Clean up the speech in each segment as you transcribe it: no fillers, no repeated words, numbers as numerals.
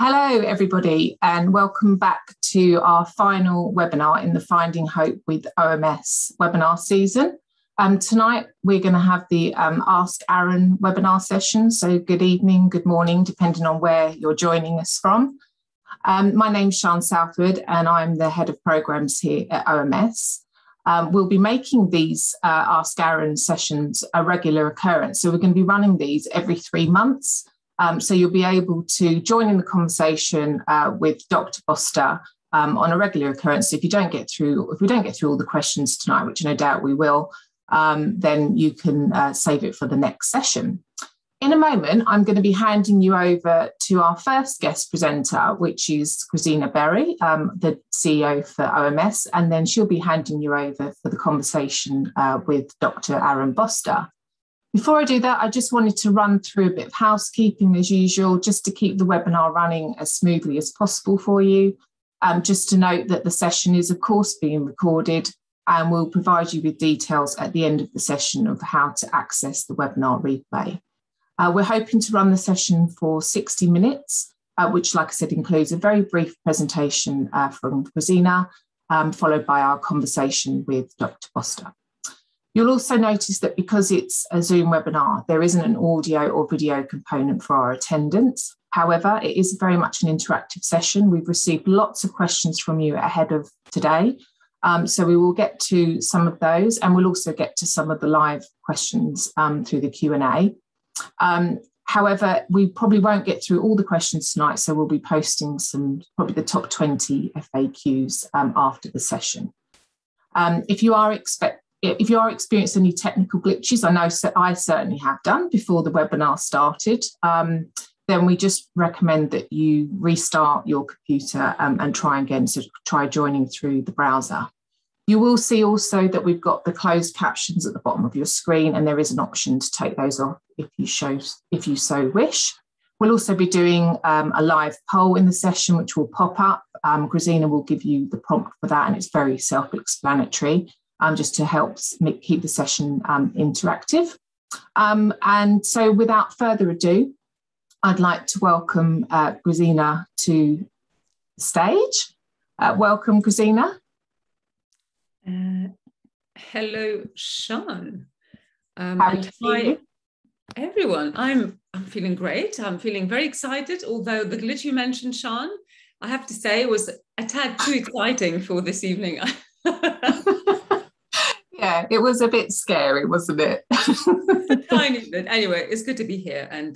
Hello, everybody, and welcome back to our final webinar in the Finding Hope with OMS webinar season. Tonight, we're going to have the Ask Aaron webinar session. So good evening, good morning, depending on where you're joining us from. My name's Sian Southwood, and I'm the Head of Programs here at OMS. We'll be making these Ask Aaron sessions a regular occurrence. So we're going to be running these every 3 months. So you'll be able to join in the conversation with Dr. Boster on a regular occurrence. If we don't get through all the questions tonight, which no doubt we will, then you can save it for the next session. In a moment, I'm going to be handing you over to our first guest presenter, which is Christina Berry, the CEO for OMS, and then she'll be handing you over for the conversation with Dr. Aaron Boster. Before I do that, I just wanted to run through a bit of housekeeping as usual, just to keep the webinar running as smoothly as possible for you. Just to note that the session is, of course, being recorded, and we'll provide you with details at the end of the session of how to access the webinar replay. We're hoping to run the session for 60 minutes, which, like I said, includes a very brief presentation from Christina, followed by our conversation with Dr. Boster. You'll also notice that because it's a Zoom webinar, there isn't an audio or video component for our attendance. However, it is very much an interactive session. We've received lots of questions from you ahead of today. So we will get to some of those, and we'll also get to some of the live questions through the Q&A. However, we probably won't get through all the questions tonight, so we'll be posting probably the top 20 FAQs after the session. If you are experiencing any technical glitches, I know I certainly have done before the webinar started, then we just recommend that you restart your computer and try again, so try joining through the browser. You will see also that we've got the closed captions at the bottom of your screen, and there is an option to take those off if you so wish. We'll also be doing a live poll in the session, which will pop up. Christina will give you the prompt for that, and it's very self-explanatory. Just to help keep the session interactive. And so without further ado, I'd like to welcome Christina to the stage. Welcome, Christina. Hello, Sian. And hi, everyone. I'm feeling great. I'm feeling very excited, although the glitch you mentioned, Sian, I have to say was a tad too exciting for this evening. Yeah, it was a bit scary, wasn't it? A tiny bit. Anyway, it's good to be here, and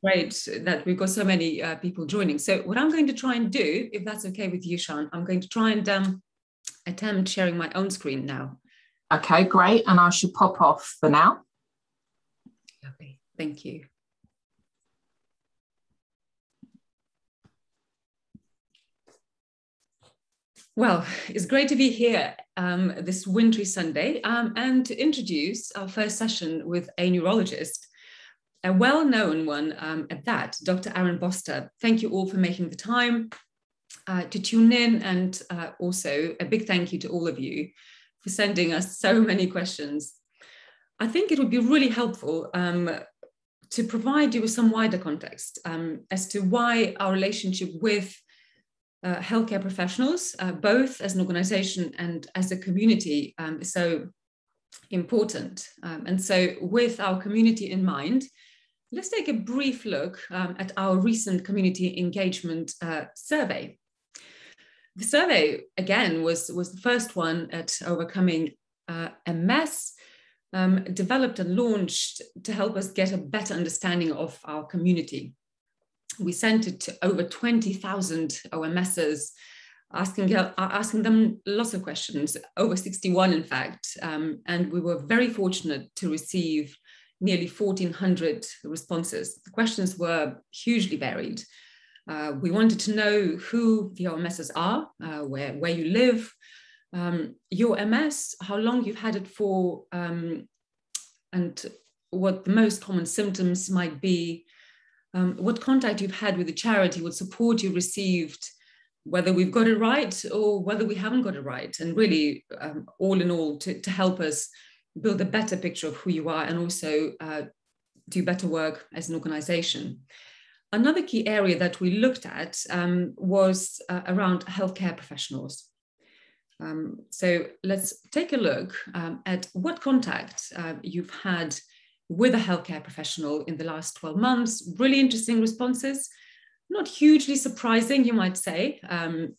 great that we've got so many people joining. So what I'm going to try and do, if that's okay with you, Sian, I'm going to try and attempt sharing my own screen now. Okay, great. And I should pop off for now. Lovely. Thank you. Well, it's great to be here this wintry Sunday and to introduce our first session with a neurologist, a well-known one at that, Dr. Aaron Boster. Thank you all for making the time to tune in, and also a big thank you to all of you for sending us so many questions. I think it would be really helpful to provide you with some wider context as to why our relationship with healthcare professionals, both as an organization and as a community, is so important. And so with our community in mind, let's take a brief look at our recent community engagement survey. The survey, again, was the first one at Overcoming MS, developed and launched to help us get a better understanding of our community. We sent it to over 20,000 OMSers, asking them lots of questions, over 61 in fact, and we were very fortunate to receive nearly 1,400 responses. The questions were hugely varied. We wanted to know who the OMSers are, where you live, your MS, how long you've had it for, and what the most common symptoms might be, what contact you've had with the charity, what support you received, whether we've got it right or whether we haven't got it right, and really all in all to help us build a better picture of who you are and also do better work as an organization. another key area that we looked at was around healthcare professionals. So let's take a look at what contact you've had with a healthcare professional in the last 12 months. Really interesting responses, not hugely surprising, you might say.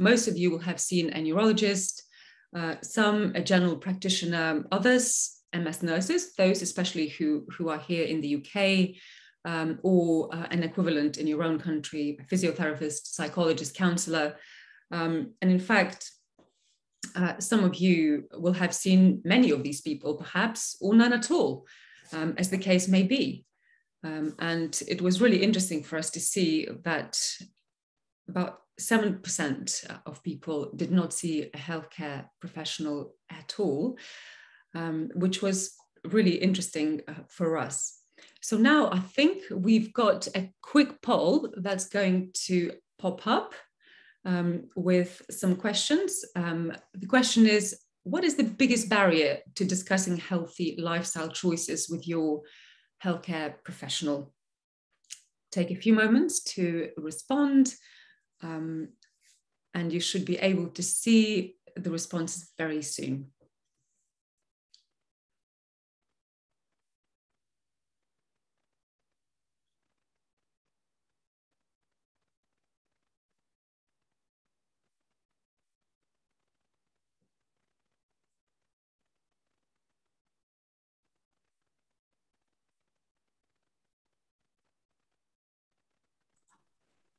Most of you will have seen a neurologist, some a general practitioner, others MS nurses, those especially who are here in the UK, or an equivalent in your own country, a physiotherapist, psychologist, counsellor. And in fact, some of you will have seen many of these people, perhaps, or none at all, as the case may be. And it was really interesting for us to see that about 7% of people did not see a healthcare professional at all, which was really interesting for us. So now I think we've got a quick poll that's going to pop up with some questions. The question is, what is the biggest barrier to discussing healthy lifestyle choices with your healthcare professional? Take a few moments to respond, and you should be able to see the responses very soon.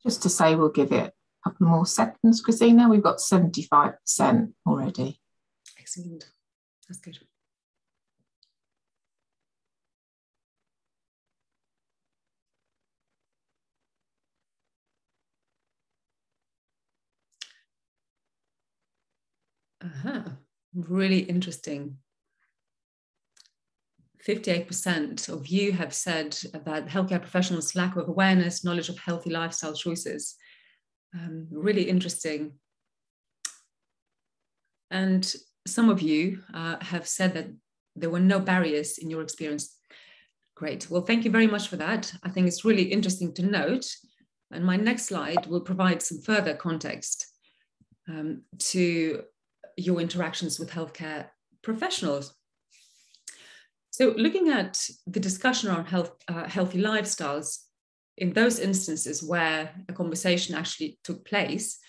Just to say, we'll give it a couple more seconds, Christina. We've got 75% already. Excellent. That's good. Really interesting. 58% of you have said that healthcare professionals' lack of awareness, knowledge of healthy lifestyle choices. Really interesting. And some of you have said that there were no barriers in your experience. Great. Well, thank you very much for that. I think it's really interesting to note. And my next slide will provide some further context to your interactions with healthcare professionals. So looking at the discussion around healthy lifestyles, in those instances where a conversation actually took place,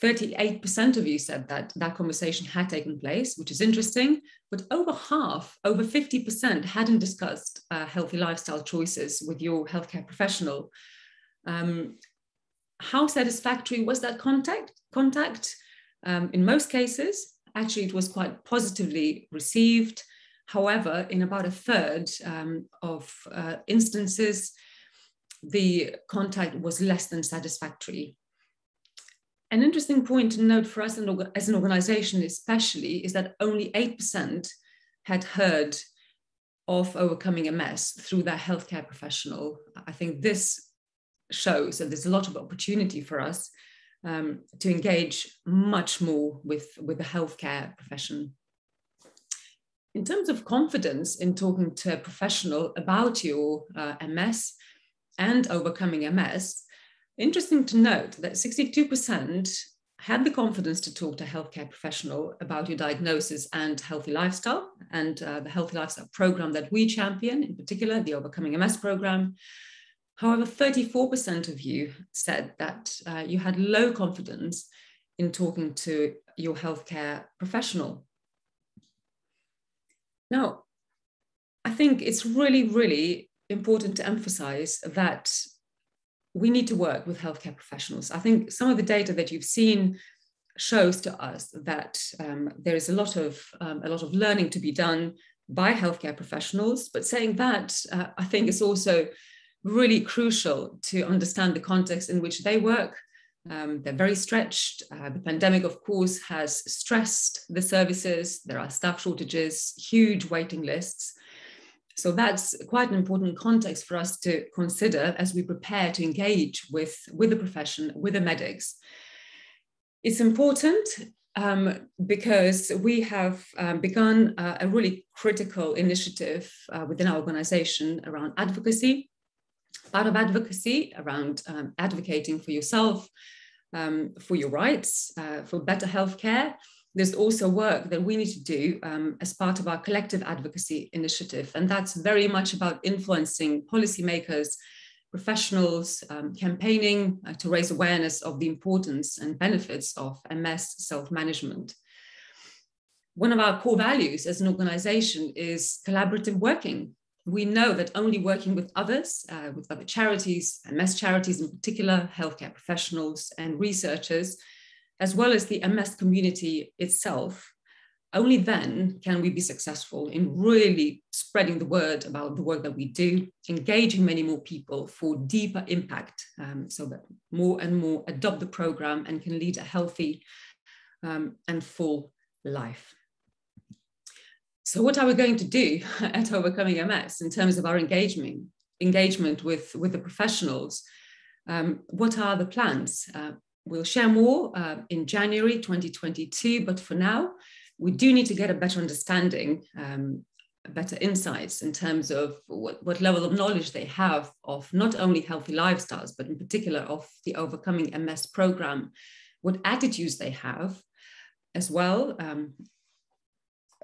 38% of you said that that conversation had taken place, which is interesting, but over half, over 50% hadn't discussed healthy lifestyle choices with your healthcare professional. How satisfactory was that contact? In most cases, actually, it was quite positively received. However, in about a third of instances, the contact was less than satisfactory. An interesting point to note for us as an organization especially is that only 8% had heard of overcoming MS through their healthcare professional. I think this shows that there's a lot of opportunity for us to engage much more with the healthcare profession. In terms of confidence in talking to a professional about your MS and overcoming MS, interesting to note that 62% had the confidence to talk to a healthcare professional about your diagnosis and healthy lifestyle, and the healthy lifestyle program that we champion, in particular, the Overcoming MS program. However, 34% of you said that you had low confidence in talking to your healthcare professional. Now, I think it's really, really important to emphasize that we need to work with healthcare professionals. I think some of the data that you've seen shows to us that there is a lot of learning to be done by healthcare professionals. But saying that, I think it's also really crucial to understand the context in which they work. They're very stretched. The pandemic, of course, has stressed the services. There are staff shortages, huge waiting lists. So that's quite an important context for us to consider as we prepare to engage with the profession, with the medics. It's important because we have begun a really critical initiative within our organization around advocacy. part of advocacy around advocating for yourself, for your rights, for better healthcare. There's also work that we need to do as part of our collective advocacy initiative. And that's very much about influencing policymakers, professionals, campaigning to raise awareness of the importance and benefits of MS self-management. One of our core values as an organization is collaborative working. We know that only working with others, with other charities, MS charities in particular, healthcare professionals and researchers, as well as the MS community itself, only then can we be successful in really spreading the word about the work that we do, engaging many more people for deeper impact, so that more and more adopt the program and can lead a healthy and full life. So what are we going to do at Overcoming MS in terms of our engagement with the professionals? What are the plans? We'll share more in January 2022, but for now, we do need to get a better understanding, better insights in terms of what level of knowledge they have of not only healthy lifestyles, but in particular of the Overcoming MS program, what attitudes they have as well.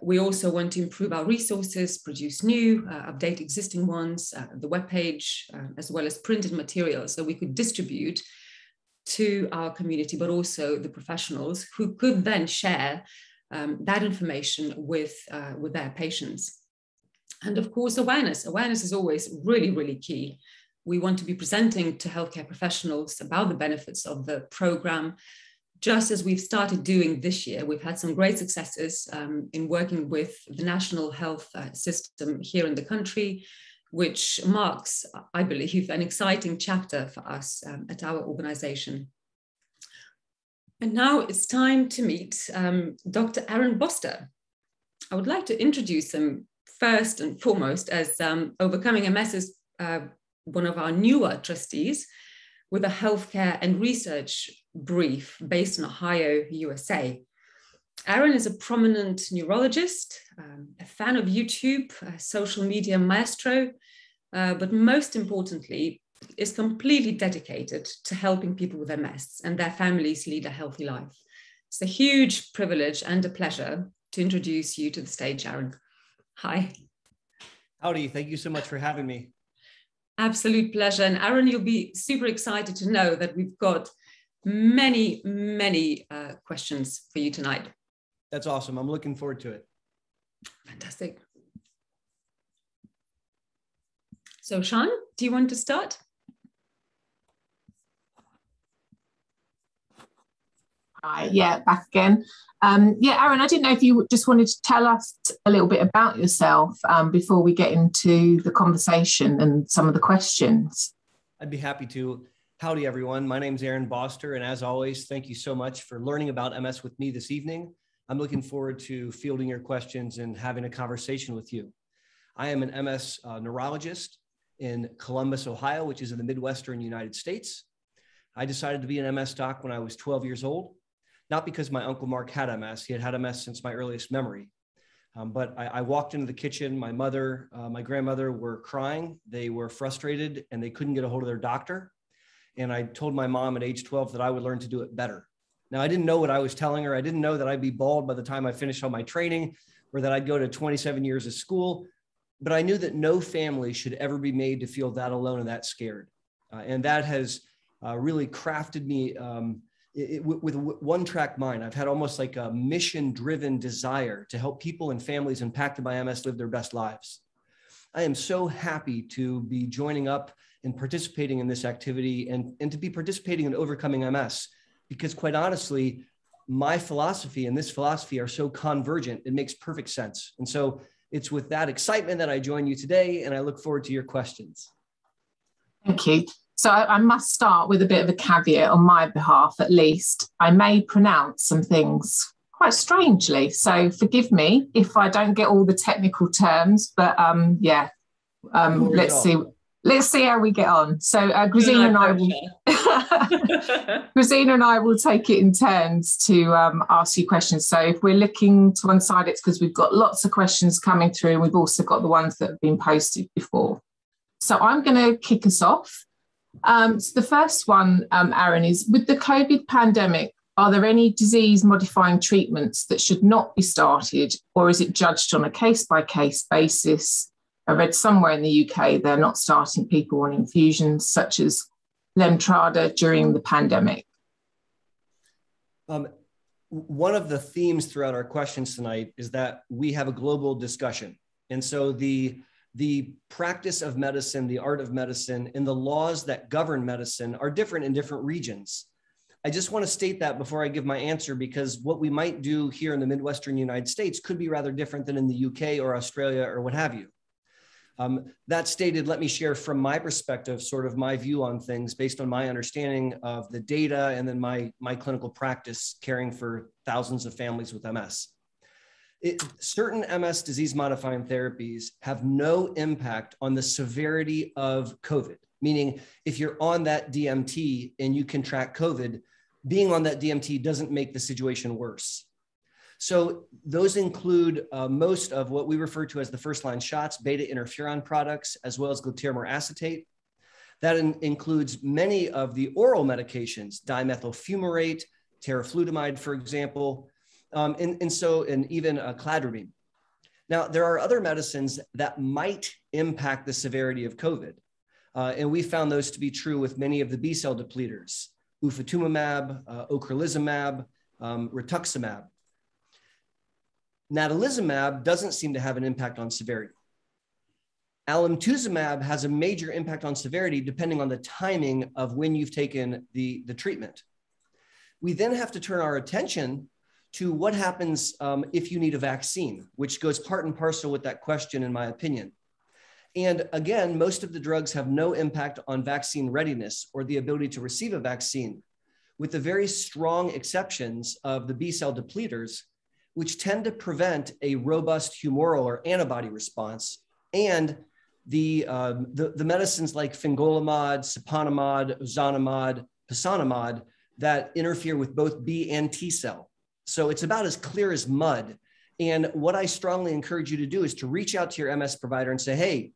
We also want to improve our resources, produce new, update existing ones, the webpage, as well as printed materials so we could distribute to our community, but also the professionals who could then share that information with their patients. And of course, awareness. Awareness is always really, really key. We want to be presenting to healthcare professionals about the benefits of the program, just as we've started doing this year. We've had some great successes in working with the national health system here in the country, which marks, I believe, an exciting chapter for us at our organization. And now it's time to meet Dr. Aaron Boster. I would like to introduce him first and foremost as Overcoming MS is one of our newer trustees with a healthcare and research brief based in Ohio, USA. Aaron is a prominent neurologist, a fan of YouTube, a social media maestro, but most importantly, is completely dedicated to helping people with MS and their families lead a healthy life. It's a huge privilege and a pleasure to introduce you to the stage, Aaron. Hi. Howdy, thank you so much for having me. Absolute pleasure. And Aaron, you'll be super excited to know that we've got many, many questions for you tonight. That's awesome. I'm looking forward to it. Fantastic. So Sean, do you want to start? Hi, yeah, back again. Yeah, Aaron, I didn't know if you just wanted to tell us a little bit about yourself before we get into the conversation and some of the questions. I'd be happy to. Howdy, everyone. My name's Aaron Boster, and as always, thank you so much for learning about MS with me this evening. I'm looking forward to fielding your questions and having a conversation with you. I am an MS neurologist in Columbus, Ohio, which is in the Midwestern United States. I decided to be an MS doc when I was 12 years old, not because my Uncle Mark had MS. He had MS since my earliest memory. But I walked into the kitchen. My mother, my grandmother were crying. They were frustrated and they couldn't get a hold of their doctor. And I told my mom at age 12 that I would learn to do it better. Now, I didn't know what I was telling her. I didn't know that I'd be bald by the time I finished all my training or that I'd go to 27 years of school. But I knew that no family should ever be made to feel that alone and that scared. And that has really crafted me with a one-track mind. I've had almost like a mission-driven desire to help people and families impacted by MS live their best lives. I am so happy to be joining up and participating in this activity and to be participating in Overcoming MS, because quite honestly, my philosophy and this philosophy are so convergent, it makes perfect sense. And so it's with that excitement that I join you today, and I look forward to your questions. Thank you. So I must start with a bit of a caveat on my behalf, at least. I may pronounce some things quite strangely, so forgive me if I don't get all the technical terms, but yeah, let's see how we get on. So Grazina and I will take it in turns to ask you questions. So if we're looking to one side, it's because we've got lots of questions coming through, and we've also got the ones that have been posted before. So I'm going to kick us off. So the first one, Aaron, is with the COVID pandemic, are there any disease-modifying treatments that should not be started, or is it judged on a case-by-case basis? I read somewhere in the UK they're not starting people on infusions such as Lemtrada during the pandemic. One of the themes throughout our questions tonight is that we have a global discussion. And so the practice of medicine, the art of medicine, and the laws that govern medicine are different in different regions. I just want to state that before I give my answer, because what we might do here in the Midwestern United States could be rather different than in the UK or Australia or what have you. That stated, let me share from my perspective, sort of my view on things based on my understanding of the data and then my clinical practice caring for thousands of families with MS. Certain MS disease-modifying therapies have no impact on the severity of COVID, meaning if you're on that DMT and you contract COVID, being on that DMT doesn't make the situation worse. So those include most of what we refer to as the first-line shots, beta interferon products, as well as glutathione acetate. That includes many of the oral medications, dimethyl fumarate, teriflutamide, for example, and even cladribine. Now, there are other medicines that might impact the severity of COVID. And we found those to be true with many of the B-cell depleters, ufatumumab, ocrelizumab, rituximab. Natalizumab doesn't seem to have an impact on severity. Alemtuzumab has a major impact on severity depending on the timing of when you've taken the treatment. We then have to turn our attention to what happens if you need a vaccine, which goes part and parcel with that question, in my opinion. And again, most of the drugs have no impact on vaccine readiness or the ability to receive a vaccine, with the very strong exceptions of the B-cell depleters, which tend to prevent a robust humoral or antibody response, and the medicines like fingolimod, siponimod, ozanimod, pisanimod that interfere with both B and T cell. So it's about as clear as mud. And what I strongly encourage you to do is to reach out to your MS provider and say, hey,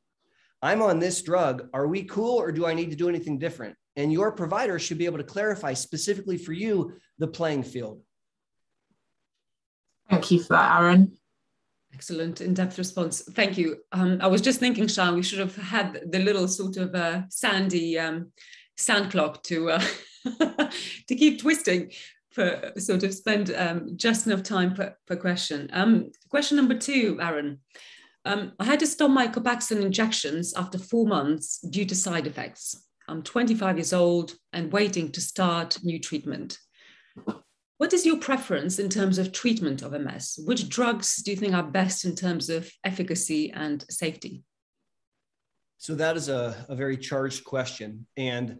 I'm on this drug. Are we cool, or do I need to do anything different? And your provider should be able to clarify specifically for you the playing field. Thank you for that, Aaron. Excellent in-depth response. Thank you. I was just thinking, Sean, we should have had the little sort of sandy sand clock to to keep twisting, for sort of spend just enough time per question. Question number 2, Aaron. I had to stop my Copaxone injections after 4 months due to side effects. I'm 25 years old and waiting to start new treatment. What is your preference in terms of treatment of MS? Which drugs do you think are best in terms of efficacy and safety? So that is a very charged question. And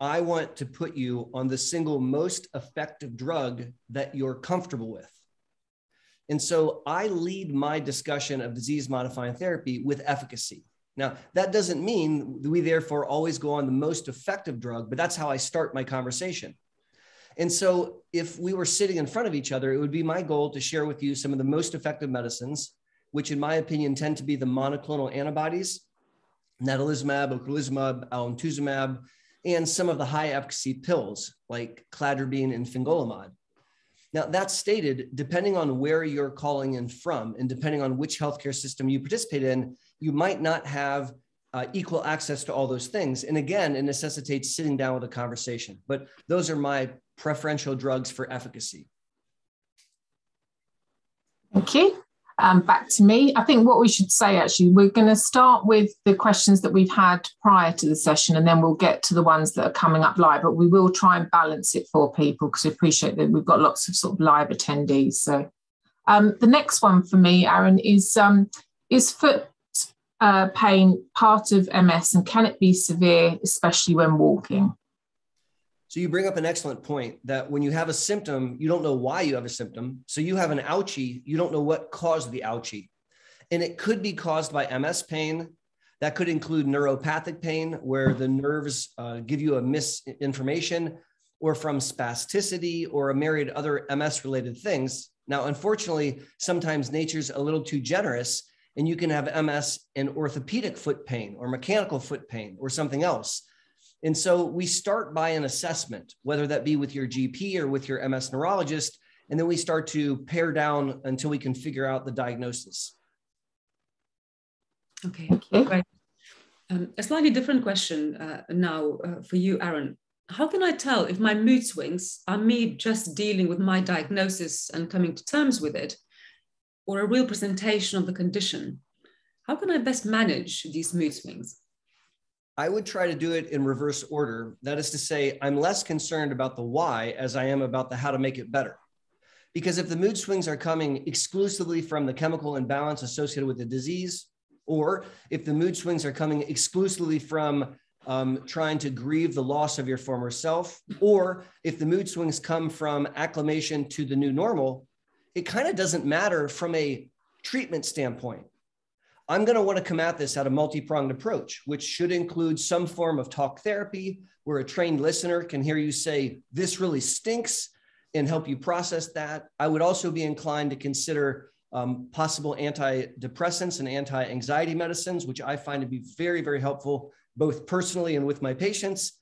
I want to put you on the single most effective drug that you're comfortable with. And so I lead my discussion of disease-modifying therapy with efficacy. Now, that doesn't mean we therefore always go on the most effective drug, but that's how I start my conversation. And so if we were sitting in front of each other, it would be my goal to share with you some of the most effective medicines, which in my opinion tend to be the monoclonal antibodies, natalizumab, ocrelizumab, alemtuzumab, and some of the high efficacy pills like cladribine and fingolimod. Now, that stated, depending on where you're calling in from and depending on which healthcare system you participate in, you might not have equal access to all those things. And again, it necessitates sitting down with a conversation. But those are my preferential drugs for efficacy. Thank you. Back to me. I think what we should say, actually, we're going to start with the questions that we've had prior to the session, and then we'll get to the ones that are coming up live, but we will try and balance it for people because we appreciate that we've got lots of sort of live attendees. So the next one for me, Aaron, is foot pain part of MS, and can it be severe, especially when walking? So you bring up an excellent point that when you have a symptom, you don't know why you have a symptom. So you have an ouchie, you don't know what caused the ouchie. And it could be caused by MS pain. That could include neuropathic pain, where the nerves give you a misinformation, or from spasticity, or a myriad other MS-related things. Now, unfortunately, sometimes nature's a little too generous and you can have MS and orthopedic foot pain or mechanical foot pain or something else. And so we start by an assessment, whether that be with your GP or with your MS neurologist, and then we start to pare down until we can figure out the diagnosis. Okay, great. A slightly different question now for you, Aaron. How can I tell if my mood swings are me just dealing with my diagnosis and coming to terms with it, or a real presentation of the condition? How can I best manage these mood swings? I would try to do it in reverse order. That is to say, I'm less concerned about the why as I am about the how to make it better. Because if the mood swings are coming exclusively from the chemical imbalance associated with the disease, or if the mood swings are coming exclusively from trying to grieve the loss of your former self, or if the mood swings come from acclimation to the new normal, it kind of doesn't matter from a treatment standpoint. I'm going to want to come at this at a multi-pronged approach, which should include some form of talk therapy where a trained listener can hear you say, "This really stinks," and help you process that. I would also be inclined to consider possible antidepressants and anti-anxiety medicines, which I find to be very, very helpful, both personally and with my patients.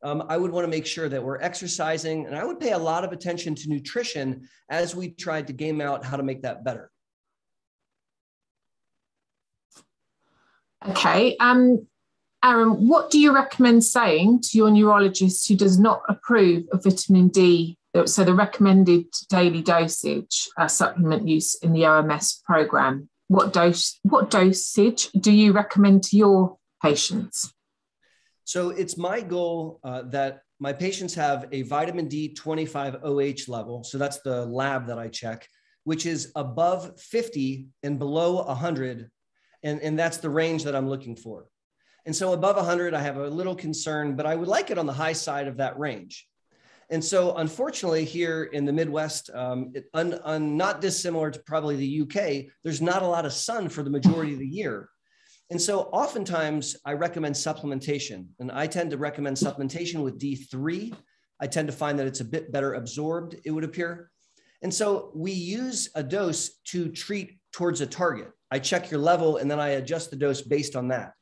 I would want to make sure that we're exercising, and I would pay a lot of attention to nutrition as we tried to game out how to make that better. Okay. Aaron, what do you recommend saying to your neurologist who does not approve of vitamin D, so the recommended daily dosage supplement use in the OMS program? What dosage do you recommend to your patients? So it's my goal that my patients have a vitamin D 25 OH level. So that's the lab that I check, which is above 50 and below 100. And that's the range that I'm looking for. And so above 100, I have a little concern, but I would like it on the high side of that range. And so unfortunately here in the Midwest, not dissimilar to probably the UK, there's not a lot of sun for the majority of the year. And so oftentimes I recommend supplementation, and I tend to recommend supplementation with D3. I tend to find that it's a bit better absorbed, it would appear. And so we use a dose to treat towards a target. I check your level and then I adjust the dose based on that.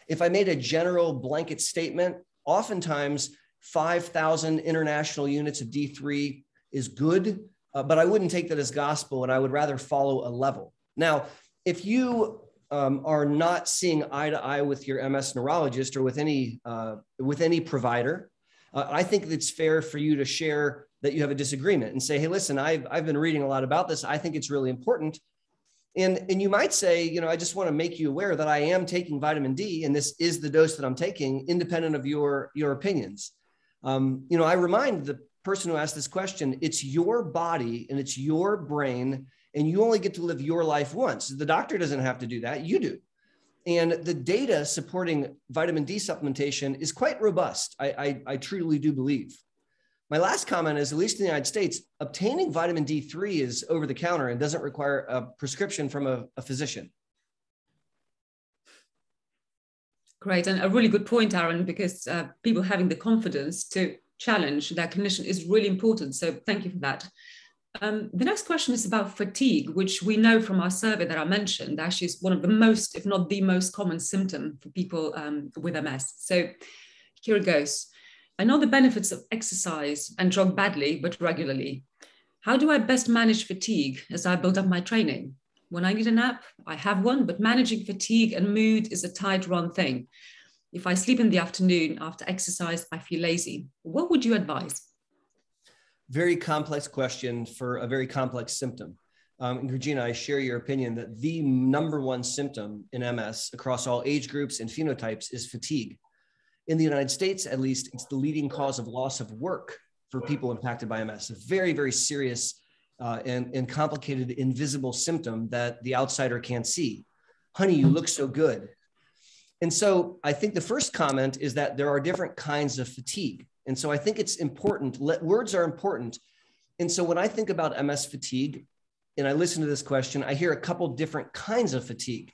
If I made a general blanket statement, oftentimes 5,000 international units of D3 is good, but I wouldn't take that as gospel, and I would rather follow a level. Now, if you are not seeing eye to eye with your MS neurologist or with any provider, I think it's fair for you to share that you have a disagreement and say, "Hey, listen, I've been reading a lot about this. I think it's really important." And you might say, I just want to make you aware that I am taking vitamin D, and this is the dose that I'm taking, independent of your opinions. I remind the person who asked this question, it's your body and it's your brain, and you only get to live your life once. The doctor doesn't have to do that. You do. And the data supporting vitamin D supplementation is quite robust. I truly do believe. My last comment is, at least in the United States, obtaining vitamin D3 is over the counter and doesn't require a prescription from a physician. Great, and a really good point, Aaron, because people having the confidence to challenge their clinician is really important. So thank you for that. The next question is about fatigue, which we know from our survey that I mentioned, actually is one of the most, if not the most common symptom for people with MS. So here it goes. I know the benefits of exercise and jog badly, but regularly. How do I best manage fatigue as I build up my training? When I need a nap, I have one, but managing fatigue and mood is a tight run thing. If I sleep in the afternoon after exercise, I feel lazy. What would you advise? Very complex question for a very complex symptom. And Regina, I share your opinion that the number one symptom in MS across all age groups and phenotypes is fatigue. In the United States, at least, it's the leading cause of loss of work for people impacted by MS. A very, very serious and complicated invisible symptom that the outsider can't see. Honey, you look so good. And so I think the first comment is that there are different kinds of fatigue. And so I think it's important, words are important. And so when I think about MS fatigue, and I listen to this question, I hear a couple different kinds of fatigue.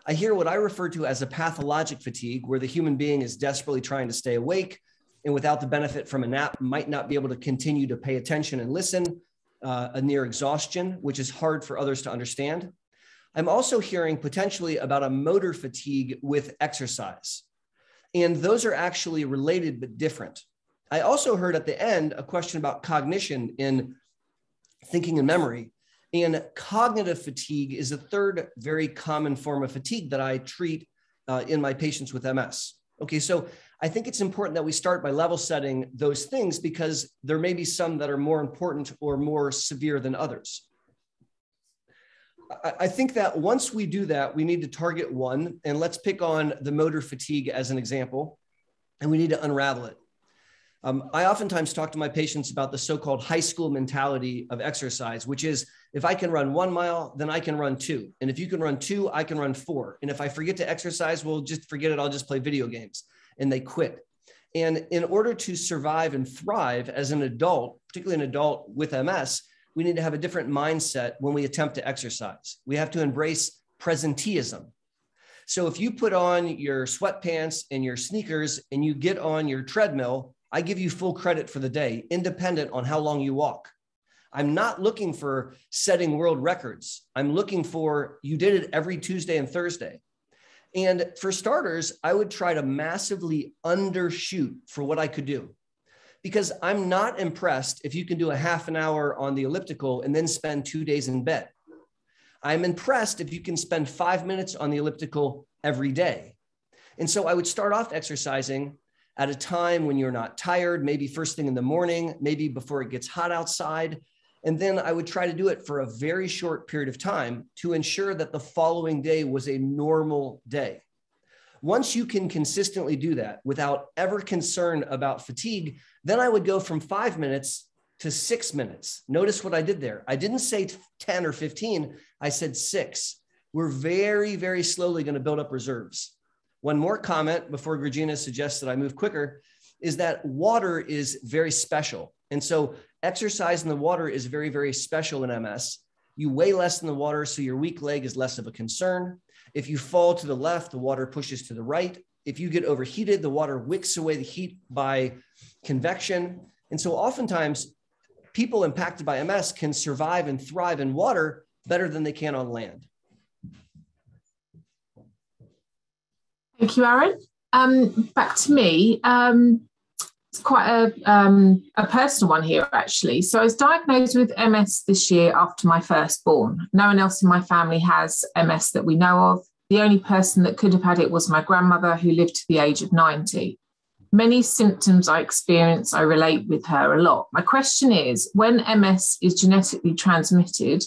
I hear what I refer to as a pathologic fatigue, where the human being is desperately trying to stay awake and without the benefit from a nap might not be able to continue to pay attention and listen, a near exhaustion, which is hard for others to understand. I'm also hearing potentially about a motor fatigue with exercise. And those are actually related but different. I also heard at the end a question about cognition in thinking and memory. And cognitive fatigue is a third very common form of fatigue that I treat in my patients with MS. Okay, so I think it's important that we start by level setting those things because there may be some that are more important or more severe than others. I think that once we do that, we need to target one, and let's pick on the motor fatigue as an example, and we need to unravel it. I oftentimes talk to my patients about the so-called high school mentality of exercise, which is if I can run 1 mile, then I can run 2. And if you can run 2, I can run 4. And if I forget to exercise, well, just forget it. I'll just play video games. And they quit. And in order to survive and thrive as an adult, particularly an adult with MS, we need to have a different mindset when we attempt to exercise. We have to embrace presenteeism. So if you put on your sweatpants and your sneakers and you get on your treadmill, I give you full credit for the day, independent on how long you walk. I'm not looking for setting world records. I'm looking for you did it every Tuesday and Thursday. And for starters, I would try to massively undershoot for what I could do. Because I'm not impressed if you can do a half an hour on the elliptical and then spend 2 days in bed. I'm impressed if you can spend 5 minutes on the elliptical every day. And so I would start off exercising at a time when you're not tired, maybe first thing in the morning, maybe before it gets hot outside. And then I would try to do it for a very short period of time to ensure that the following day was a normal day. Once you can consistently do that without ever concern about fatigue, then I would go from 5 minutes to 6 minutes. Notice what I did there. I didn't say 10 or 15. I said 6. We're very, very slowly going to build up reserves. One more comment before Regina suggests that I move quicker is that water is very special. And so exercise in the water is very, very special in MS. You weigh less in the water, so your weak leg is less of a concern. If you fall to the left, the water pushes to the right. If you get overheated, the water wicks away the heat by convection. And so oftentimes people impacted by MS can survive and thrive in water better than they can on land. Thank you, Aaron. Back to me. It's quite a personal one here, actually. So I was diagnosed with MS this year after my firstborn. No one else in my family has MS that we know of. The only person that could have had it was my grandmother, who lived to the age of 90. Many symptoms I experience, I relate with her a lot. My question is, when MS is genetically transmitted,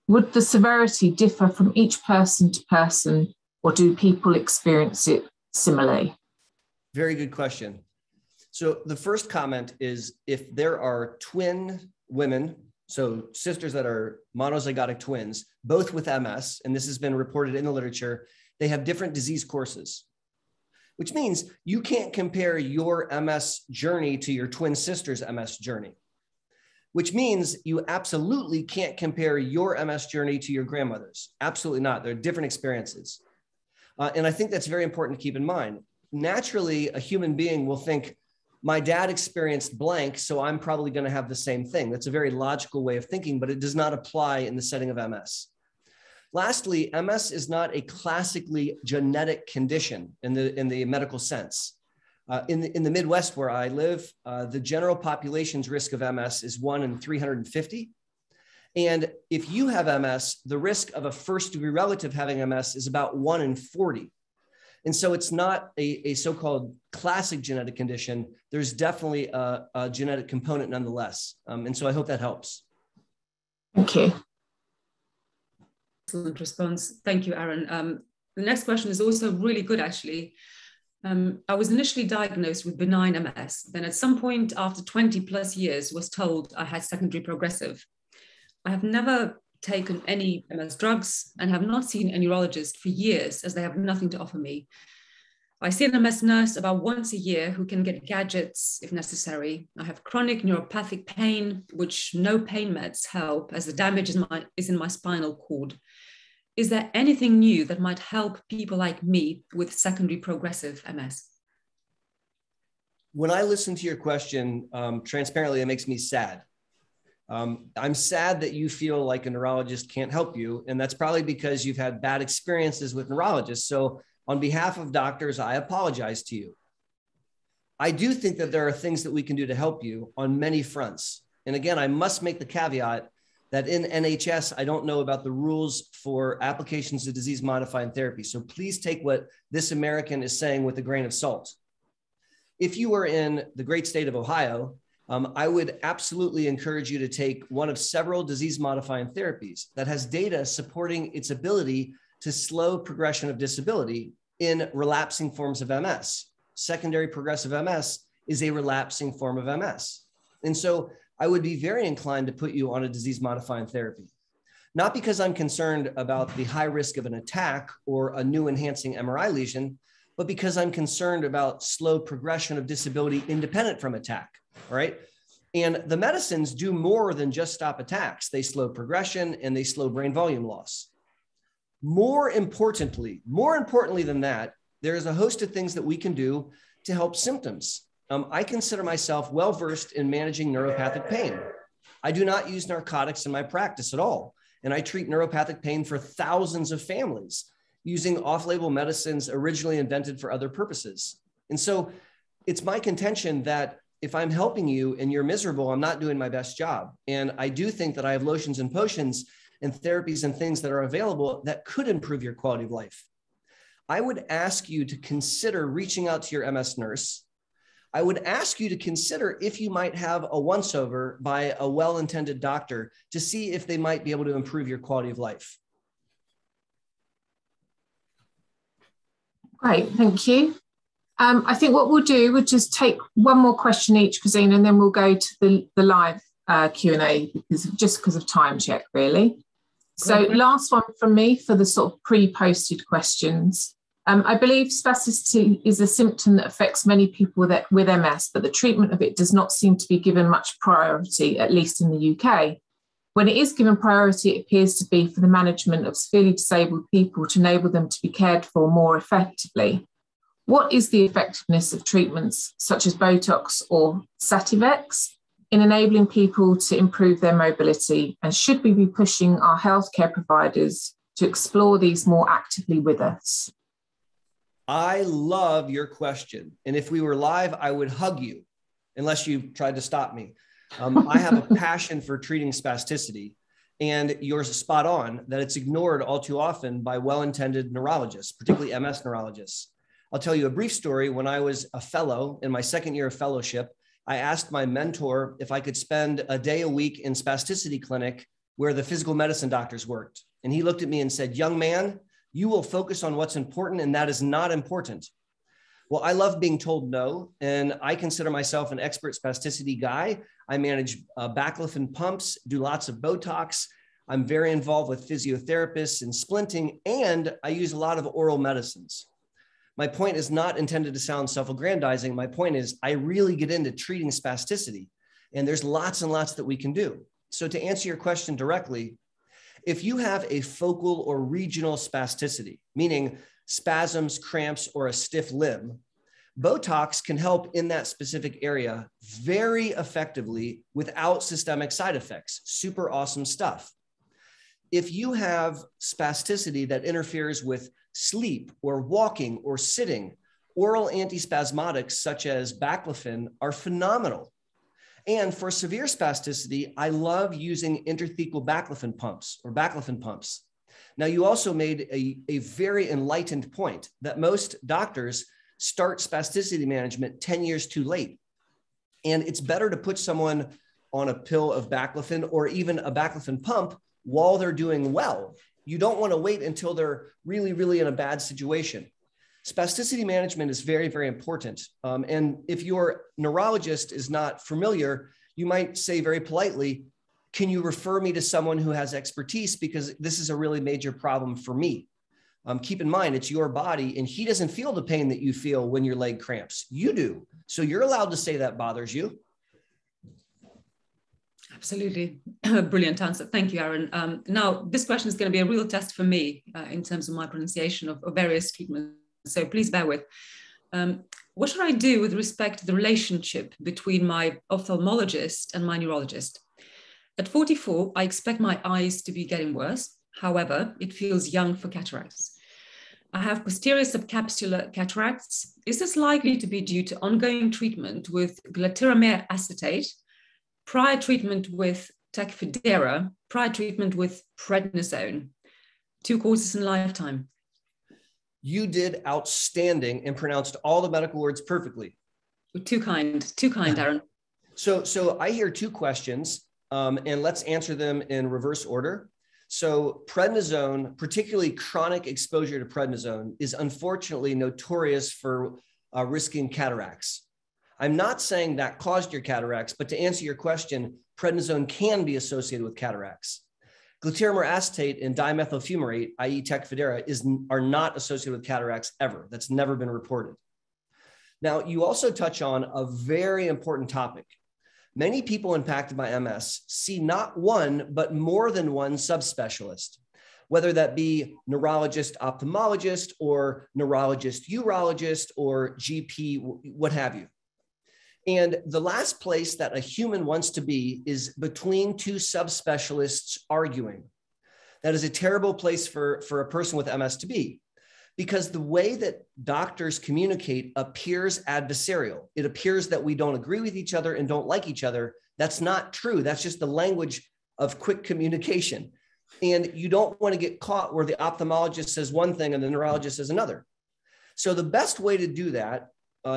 would the severity differ from each person to person, or do people experience it similarly? Very good question. So the first comment is if there are twin women, so sisters that are monozygotic twins, both with MS, and this has been reported in the literature, they have different disease courses, which means you can't compare your MS journey to your twin sister's MS journey, which means you absolutely can't compare your MS journey to your grandmother's. Absolutely not. They're different experiences. And I think that's very important to keep in mind. Naturally, a human being will think, my dad experienced blank, so I'm probably going to have the same thing. That's a very logical way of thinking, but it does not apply in the setting of MS. Lastly, MS is not a classically genetic condition in the medical sense. In the Midwest where I live, the general population's risk of MS is 1 in 350. And if you have MS, the risk of a first-degree relative having MS is about 1 in 40. And so it's not a so-called classic genetic condition. There's definitely a genetic component nonetheless. And so I hope that helps. Thank you. Excellent response. Thank you, Aaron. The next question is also really good, actually. I was initially diagnosed with benign MS. Then at some point after 20 plus years was told I had secondary progressive. I have never taken any MS drugs and have not seen a neurologist for years, as they have nothing to offer me. I see an MS nurse about once a year who can get gadgets if necessary. I have chronic neuropathic pain, which no pain meds help, as the damage is in my spinal cord. Is there anything new that might help people like me with secondary progressive MS? When I listen to your question, transparently, it makes me sad. I'm sad that you feel like a neurologist can't help you, and that's probably because you've had bad experiences with neurologists. So on behalf of doctors, I apologize to you. I do think that there are things that we can do to help you on many fronts. And again, I must make the caveat that in NHS, I don't know about the rules for applications of disease-modifying therapy. So please take what this American is saying with a grain of salt. If you were in the great state of Ohio, I would absolutely encourage you to take one of several disease-modifying therapies that has data supporting its ability to slow progression of disability in relapsing forms of MS. Secondary progressive MS is a relapsing form of MS. And so I would be very inclined to put you on a disease-modifying therapy, not because I'm concerned about the high risk of an attack or a new enhancing MRI lesion, but because I'm concerned about slow progression of disability independent from attack, all right? And the medicines do more than just stop attacks. They slow progression and they slow brain volume loss. More importantly than that, there is a host of things that we can do to help symptoms. I consider myself well-versed in managing neuropathic pain. I do not use narcotics in my practice at all. And I treat neuropathic pain for thousands of families using off-label medicines originally invented for other purposes. And so it's my contention that if I'm helping you and you're miserable, I'm not doing my best job. And I do think that I have lotions and potions and therapies and things that are available that could improve your quality of life. I would ask you to consider reaching out to your MS nurse. I would ask you to consider if you might have a once-over by a well-intended doctor to see if they might be able to improve your quality of life. Great, thank you. I think what we'll do, we'll just take one more question each, Christine, and then we'll go to the live Q&A because of time check, really. So last one from me for the sort of pre-posted questions. I believe spasticity is a symptom that affects many people with MS, but the treatment of it does not seem to be given much priority, at least in the UK. When it is given priority, it appears to be for the management of severely disabled people to enable them to be cared for more effectively. What is the effectiveness of treatments such as Botox or Sativex in enabling people to improve their mobility? And should we be pushing our healthcare providers to explore these more actively with us? I love your question. And if we were live, I would hug you, unless you tried to stop me. I have a passion for treating spasticity, and you're spot on that it's ignored all too often by well-intended neurologists, particularly MS neurologists. I'll tell you a brief story. When I was a fellow in my second year of fellowship, I asked my mentor if I could spend a day a week in spasticity clinic where the physical medicine doctors worked. And he looked at me and said, "Young man, you will focus on what's important, and that is not important." Well, I love being told no, and I consider myself an expert spasticity guy. I manage baclofen pumps, do lots of Botox. I'm very involved with physiotherapists and splinting, and I use a lot of oral medicines. My point is not intended to sound self-aggrandizing. My point is I really get into treating spasticity, and there's lots and lots that we can do. So to answer your question directly, if you have a focal or regional spasticity, meaning spasms, cramps, or a stiff limb, Botox can help in that specific area very effectively without systemic side effects. Super awesome stuff. If you have spasticity that interferes with sleep or walking or sitting, oral antispasmodics such as baclofen are phenomenal. And for severe spasticity, I love using intrathecal baclofen pumps. Now, you also made a very enlightened point that most doctors start spasticity management 10 years too late. And it's better to put someone on a pill of baclofen or even a baclofen pump while they're doing well. You don't want to wait until they're really, really in a bad situation. Spasticity management is very, very important. And if your neurologist is not familiar, you might say very politely, "Can you refer me to someone who has expertise? Because this is a really major problem for me." Keep in mind, it's your body, and he doesn't feel the pain that you feel when your leg cramps. You do. So you're allowed to say that bothers you. Absolutely. Brilliant answer. Thank you, Aaron. Now, this question is going to be a real test for me in terms of my pronunciation of various treatments. So please bear with. What should I do with respect to the relationship between my ophthalmologist and my neurologist? At 44, I expect my eyes to be getting worse. However, it feels young for cataracts. I have posterior subcapsular cataracts. Is this likely to be due to ongoing treatment with glatiramer acetate, prior treatment with Tecfidera, prior treatment with prednisone? 2 courses in lifetime. You did outstanding and pronounced all the medical words perfectly. Too kind, Aaron. So I hear 2 questions, and let's answer them in reverse order. So prednisone, particularly chronic exposure to prednisone, is unfortunately notorious for risking cataracts. I'm not saying that caused your cataracts, but to answer your question, prednisone can be associated with cataracts. Glatiramer acetate and dimethyl fumarate, i.e. Tecfidera, are not associated with cataracts ever. That's never been reported. Now, you also touch on a very important topic. Many people impacted by MS see not one, but more than one subspecialist, whether that be neurologist, ophthalmologist, or neurologist, urologist, or GP, what have you. And the last place that a human wants to be is between 2 subspecialists arguing. That is a terrible place for a person with MS to be, because the way that doctors communicate appears adversarial. It appears that we don't agree with each other and don't like each other. That's not true. That's just the language of quick communication. And you don't want to get caught where the ophthalmologist says one thing and the neurologist says another. So the best way to do that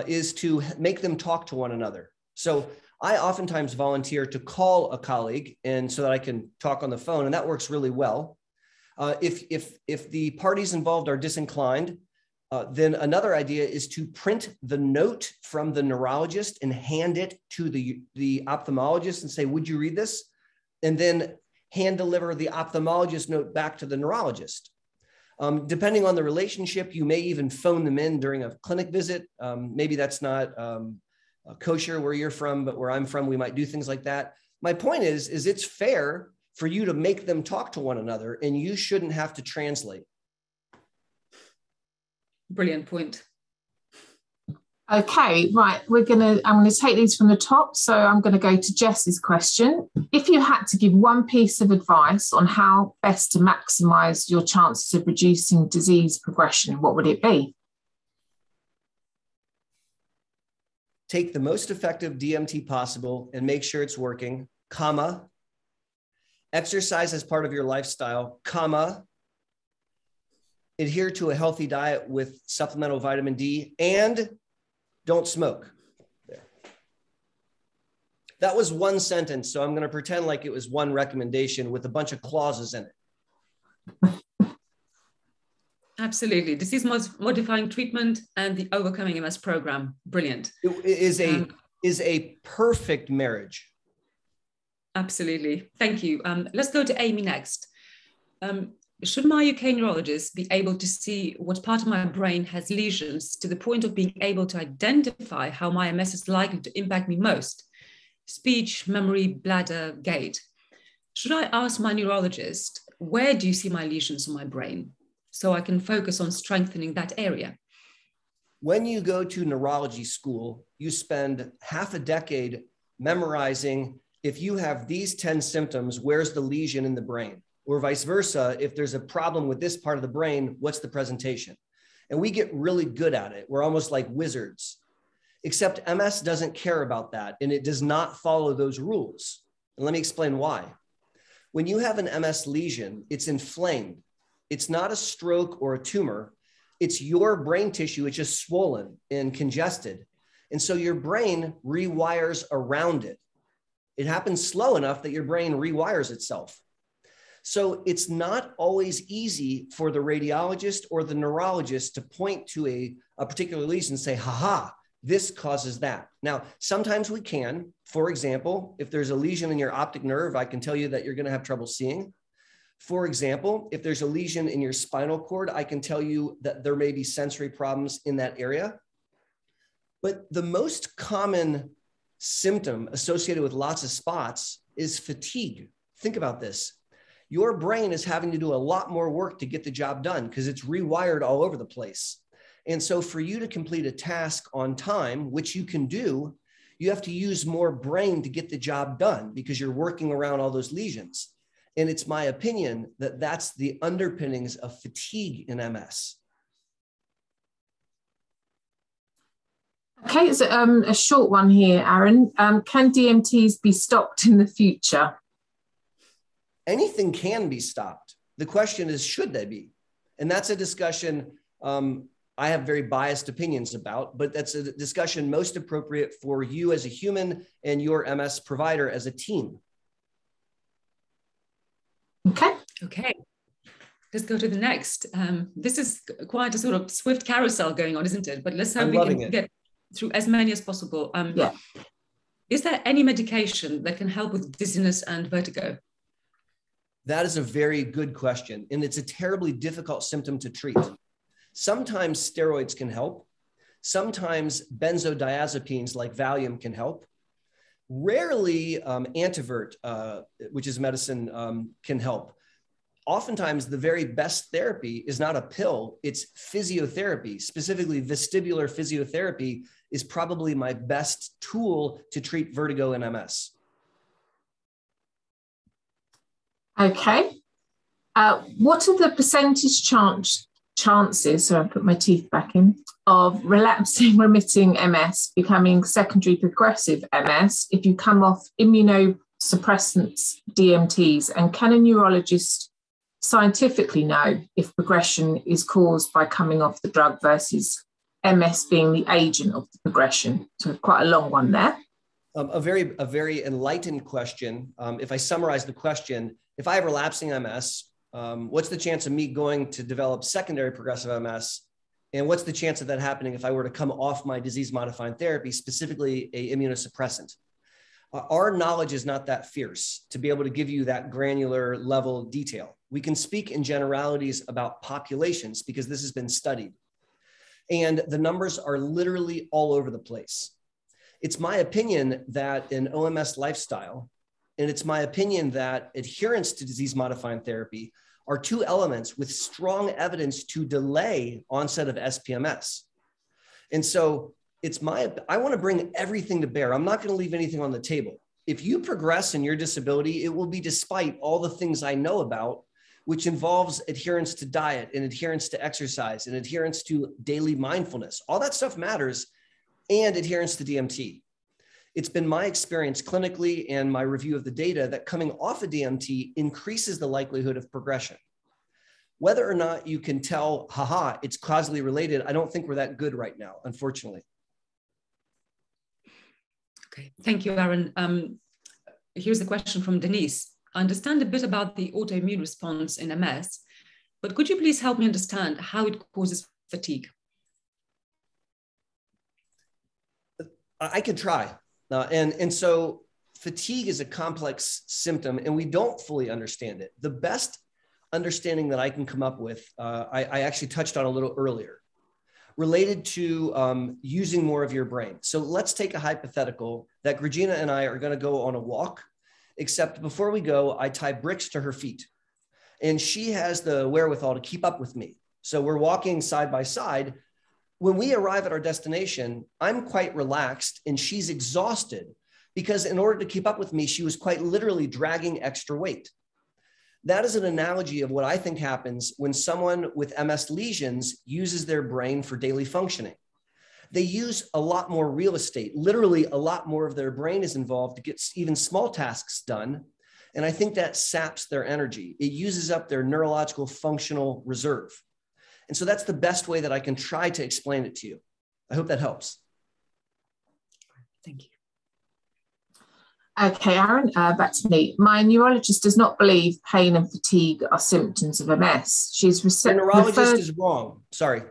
is to make them talk to one another. So I oftentimes volunteer to call a colleague and so that I can talk on the phone, and that works really well. If the parties involved are disinclined, then another idea is to print the note from the neurologist and hand it to the ophthalmologist and say, would you read this? And then hand deliver the ophthalmologist note back to the neurologist. Depending on the relationship, you may even phone them in during a clinic visit. Maybe that's not kosher where you're from, but where I'm from, we might do things like that. My point is it's fair for you to make them talk to one another, and you shouldn't have to translate. Brilliant point. Okay, right. I'm going to take these from the top. So I'm going to go to Jess's question. If you had to give one piece of advice on how best to maximize your chances of reducing disease progression, what would it be? Take the most effective DMT possible and make sure it's working, comma, exercise as part of your lifestyle, comma, adhere to a healthy diet with supplemental vitamin D, and don't smoke. There. That was one sentence, so I'm going to pretend like it was one recommendation with a bunch of clauses in it. Absolutely. Disease modifying treatment and the Overcoming MS program. Brilliant. It is a perfect marriage. Absolutely. Thank you. Let's go to Amy next. Should my UK neurologist be able to see what part of my brain has lesions to the point of being able to identify how my MS is likely to impact me most? Speech, memory, bladder, gait. Should I ask my neurologist, where do you see my lesions on my brain? So I can focus on strengthening that area. When you go to neurology school, you spend half a decade memorizing, if you have these 10 symptoms, where's the lesion in the brain? Or vice versa, if there's a problem with this part of the brain, what's the presentation? And we get really good at it. We're almost like wizards, except MS doesn't care about that, and it does not follow those rules. And let me explain why. When you have an MS lesion, it's inflamed. It's not a stroke or a tumor. It's your brain tissue. It's just swollen and congested. And so your brain rewires around it. It happens slow enough that your brain rewires itself. So it's not always easy for the radiologist or the neurologist to point to a particular lesion and say, haha, this causes that. Now, sometimes we can. For example, if there's a lesion in your optic nerve, I can tell you that you're going to have trouble seeing. For example, if there's a lesion in your spinal cord, I can tell you that there may be sensory problems in that area. But the most common symptom associated with lots of spots is fatigue. Think about this. Your brain is having to do a lot more work to get the job done because it's rewired all over the place. And so for you to complete a task on time, which you can do, You have to use more brain to get the job done because you're working around all those lesions. And it's my opinion that that's the underpinnings of fatigue in MS. Okay, so a short one here, Aaron. Can DMTs be stopped in the future? Anything can be stopped. The question is, should they be? And that's a discussion I have very biased opinions about, but that's a discussion most appropriate for you as a human and your MS provider as a team. Okay. Let's go to the next. This is quite a sort of swift carousel going on, isn't it? But let's hope we can get through as many as possible. Is there any medication that can help with dizziness and vertigo? That is a very good question. And it's a terribly difficult symptom to treat. Sometimes steroids can help. Sometimes benzodiazepines like Valium can help. Rarely Antivert, which is medicine, can help. Oftentimes the very best therapy is not a pill, it's physiotherapy. Specifically, vestibular physiotherapy is probably my best tool to treat vertigo and MS. Okay. What are the percentage chances, so I put my teeth back in, of relapsing remitting MS becoming secondary progressive MS if you come off immunosuppressants, DMTs? And can a neurologist scientifically know if progression is caused by coming off the drug versus MS being the agent of the progression? So quite a long one there. A very enlightened question. If I summarize the question, if I have relapsing MS, what's the chance of me going to develop secondary progressive MS? And what's the chance of that happening if I were to come off my disease-modifying therapy, specifically a immunosuppressant? Our knowledge is not that fierce to be able to give you that granular level detail. We can speak in generalities about populations because this has been studied. And the numbers are literally all over the place. It's my opinion that an OMS lifestyle, and it's my opinion that adherence to disease-modifying therapy are two elements with strong evidence to delay onset of SPMS. And so I want to bring everything to bear. I'm not going to leave anything on the table. If you progress in your disability, it will be despite all the things I know about, which involves adherence to diet and adherence to exercise and adherence to daily mindfulness. All that stuff matters, and adherence to DMT. It's been my experience clinically and my review of the data that coming off of DMT increases the likelihood of progression. Whether or not you can tell, it's causally related, I don't think we're that good right now, unfortunately. Okay, thank you, Aaron. Here's a question from Denise. I understand a bit about the autoimmune response in MS, but could you please help me understand how it causes fatigue? I could try. And so fatigue is a complex symptom and we don't fully understand it. The best understanding that I can come up with, I actually touched on a little earlier, related to using more of your brain. So let's take a hypothetical that Regina and I are going to go on a walk, except before we go, I tie bricks to her feet and she has the wherewithal to keep up with me. So we're walking side by side. When we arrive at our destination, I'm quite relaxed and she's exhausted because in order to keep up with me, she was quite literally dragging extra weight. That is an analogy of what I think happens when someone with MS lesions uses their brain for daily functioning. They use a lot more real estate, literally a lot more of their brain is involved to get even small tasks done. And I think that saps their energy. It uses up their neurological functional reserve. And so that's the best way that I can try to explain it to you. I hope that helps. Thank you. Okay, Aaron, back to me. My neurologist does not believe pain and fatigue are symptoms of MS. The neurologist is wrong. Sorry.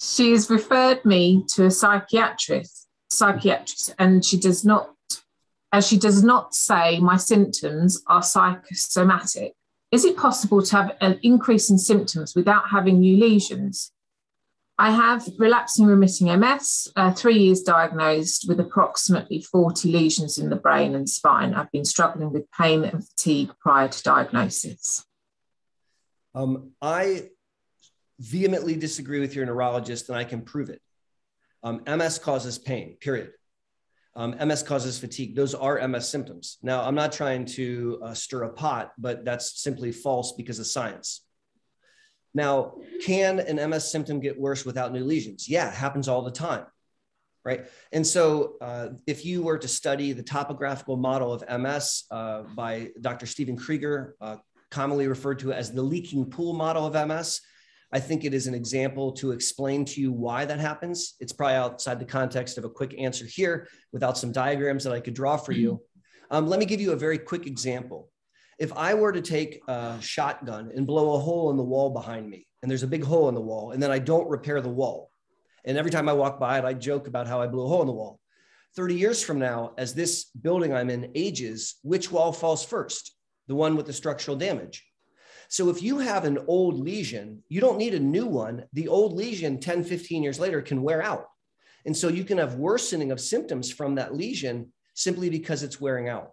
She has referred me to a psychiatrist, and she does not say my symptoms are psychosomatic. Is it possible to have an increase in symptoms without having new lesions? I have relapsing remitting MS, 3 years diagnosed with approximately 40 lesions in the brain and spine. I've been struggling with pain and fatigue prior to diagnosis. I vehemently disagree with your neurologist and I can prove it. MS causes pain, period. MS causes fatigue. Those are MS symptoms. Now, I'm not trying to stir a pot, but that's simply false because of science. Now, can an MS symptom get worse without new lesions? Yeah, it happens all the time, right? And so if you were to study the topographical model of MS by Dr. Stephen Krieger, commonly referred to as the leaking pool model of MS, I think it is an example to explain to you why that happens. It's probably outside the context of a quick answer here without some diagrams that I could draw for you. Let me give you a very quick example. If I were to take a shotgun and blow a hole in the wall behind me, and there's a big hole in the wall, and then I don't repair the wall, and every time I walk by it, I joke about how I blew a hole in the wall. 30 years from now, as this building I'm in ages, which wall falls first? The one with the structural damage. So if you have an old lesion, you don't need a new one. The old lesion 10, 15 years later can wear out. And so you can have worsening of symptoms from that lesion simply because it's wearing out.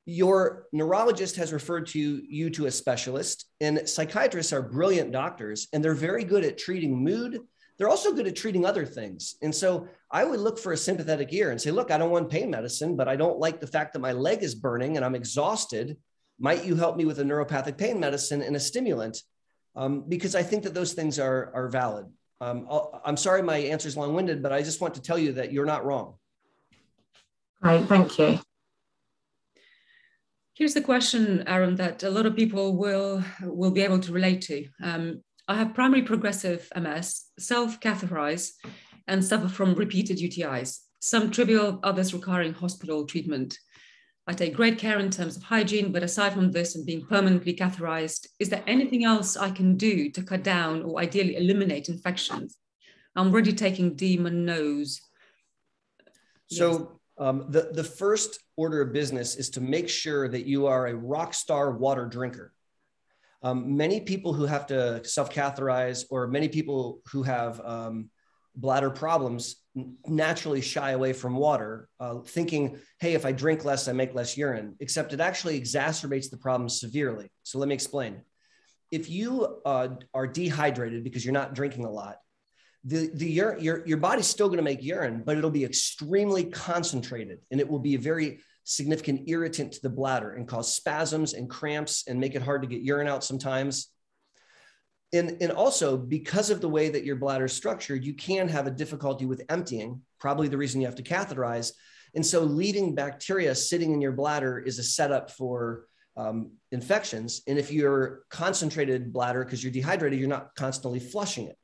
Your neurologist has referred you to a specialist, and psychiatrists are brilliant doctors, and they're very good at treating mood. They're also good at treating other things. And so I would look for a sympathetic ear and say, look, I don't want pain medicine, but I don't like the fact that my leg is burning and I'm exhausted. Might you help me with a neuropathic pain medicine and a stimulant? Because I think that those things are valid. I'm sorry my answer is long-winded, but I just want to tell you that you're not wrong. Great, thank you. Here's the question, Aaron, that a lot of people will be able to relate to. I have primary progressive MS, self-catheterize, and suffer from repeated UTIs, some trivial, others requiring hospital treatment. I take great care in terms of hygiene, but aside from this and being permanently catheterized, is there anything else I can do to cut down or ideally eliminate infections? I'm already taking D-Nose. So the first order of business is to make sure that you are a rock star water drinker. Many people who have to self-catheterize, or many people who have bladder problems, naturally shy away from water, thinking, hey, if I drink less, I make less urine, except it actually exacerbates the problem severely. So let me explain. If you are dehydrated because you're not drinking a lot, your body's still going to make urine, but it'll be extremely concentrated, and it will be a very significant irritant to the bladder and cause spasms and cramps and make it hard to get urine out sometimes. And also, because of the way that your bladder is structured, you can have a difficulty with emptying, probably the reason you have to catheterize. And so leaving bacteria sitting in your bladder is a setup for infections. And if you're concentrated bladder because you're dehydrated, you're not constantly flushing it.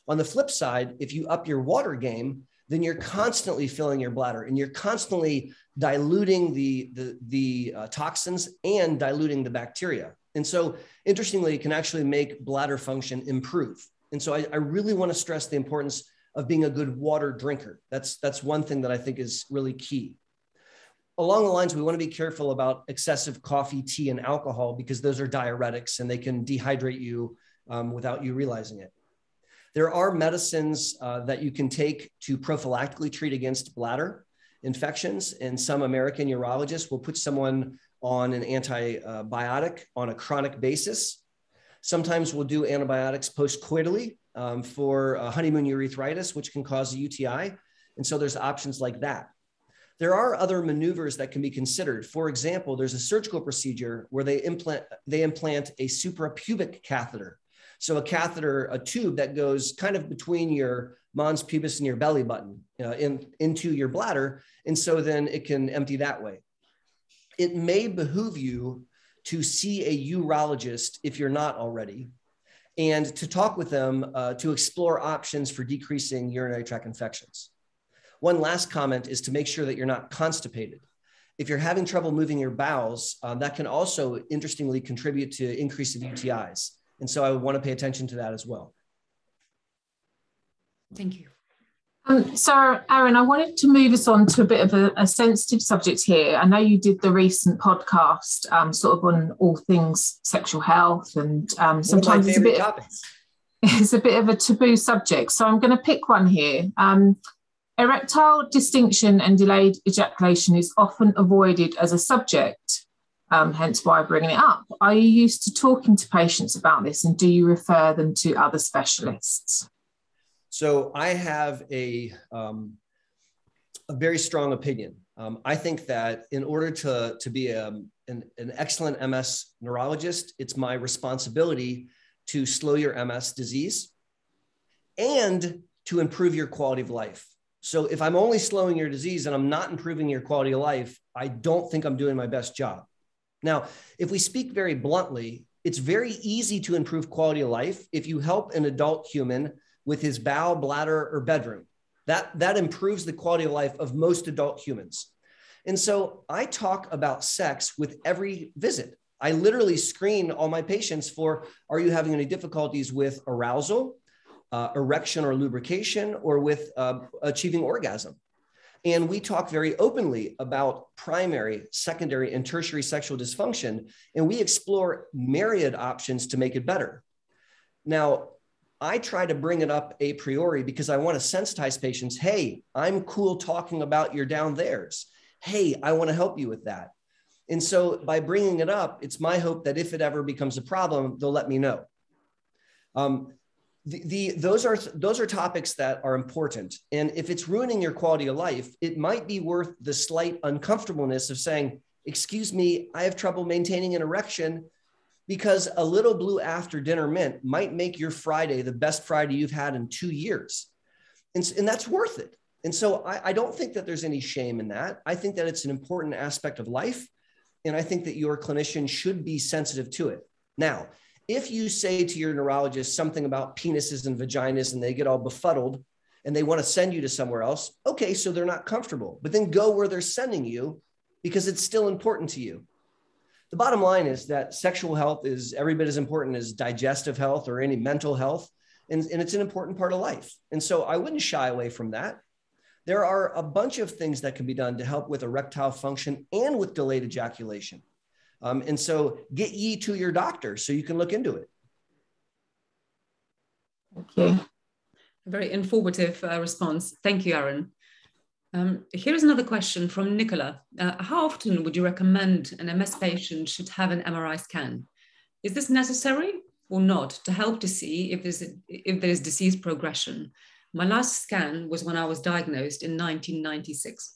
On the flip side, if you up your water game, then you're constantly filling your bladder and you're constantly diluting the toxins and diluting the bacteria. And so interestingly, it can actually make bladder function improve. And so I really want to stress the importance of being a good water drinker. That's one thing that I think is really key. Along the lines, we want to be careful about excessive coffee, tea, and alcohol because those are diuretics and they can dehydrate you without you realizing it. There are medicines that you can take to prophylactically treat against bladder infections, and some American urologists will put someone on an antibiotic on a chronic basis. Sometimes we'll do antibiotics post-coitally for honeymoon urethritis, which can cause a UTI. And so there's options like that. There are other maneuvers that can be considered. For example, there's a surgical procedure where they implant a suprapubic catheter. So a catheter, a tube that goes kind of between your mons pubis and your belly button into your bladder. And so then it can empty that way. It may behoove you to see a urologist if you're not already, and to talk with them to explore options for decreasing urinary tract infections. One last comment is to make sure that you're not constipated. If you're having trouble moving your bowels, that can also interestingly contribute to increase of UTIs. And so I would want to pay attention to that as well. Thank you. So, Aaron, I wanted to move us on to a bit of a sensitive subject here. I know you did the recent podcast sort of on all things sexual health, and sometimes it's a bit of a taboo subject. So I'm going to pick one here. Erectile dysfunction and delayed ejaculation is often avoided as a subject, hence why I'm bringing it up. Are you used to talking to patients about this, and do you refer them to other specialists? So I have a a very strong opinion. I think that in order to be an excellent MS neurologist, it's my responsibility to slow your MS disease and to improve your quality of life. So if I'm only slowing your disease and I'm not improving your quality of life, I don't think I'm doing my best job. Now, if we speak very bluntly, it's very easy to improve quality of life if you help an adult human with his bowel, bladder, or bedroom. That improves the quality of life of most adult humans. And so I talk about sex with every visit. I literally screen all my patients for, are you having any difficulties with arousal, erection or lubrication, or with achieving orgasm? And we talk very openly about primary, secondary, and tertiary sexual dysfunction, and we explore myriad options to make it better. Now, I try to bring it up a priori because I want to sensitize patients. Hey, I'm cool talking about your down there's. Hey, I want to help you with that. And so by bringing it up, it's my hope that if it ever becomes a problem, they'll let me know. Those are topics that are important. And if it's ruining your quality of life, it might be worth the slight uncomfortableness of saying, excuse me, I have trouble maintaining an erection, because a little blue after dinner mint might make your Friday the best Friday you've had in 2 years. And that's worth it. And so I don't think that there's any shame in that. I think that it's an important aspect of life. And I think that your clinician should be sensitive to it. Now, if you say to your neurologist something about penises and vaginas and they get all befuddled and they want to send you to somewhere else, okay, so they're not comfortable, but then go where they're sending you because it's still important to you. The bottom line is that sexual health is every bit as important as digestive health or any mental health, and it's an important part of life. And so I wouldn't shy away from that. There are a bunch of things that can be done to help with erectile function and with delayed ejaculation. And so get ye to your doctor so you can look into it. Thank you. Very informative response. Thank you, Aaron. Here's another question from Nicola. How often would you recommend an MS patient should have an MRI scan? Is this necessary or not to help to see if there is disease progression? My last scan was when I was diagnosed in 1996.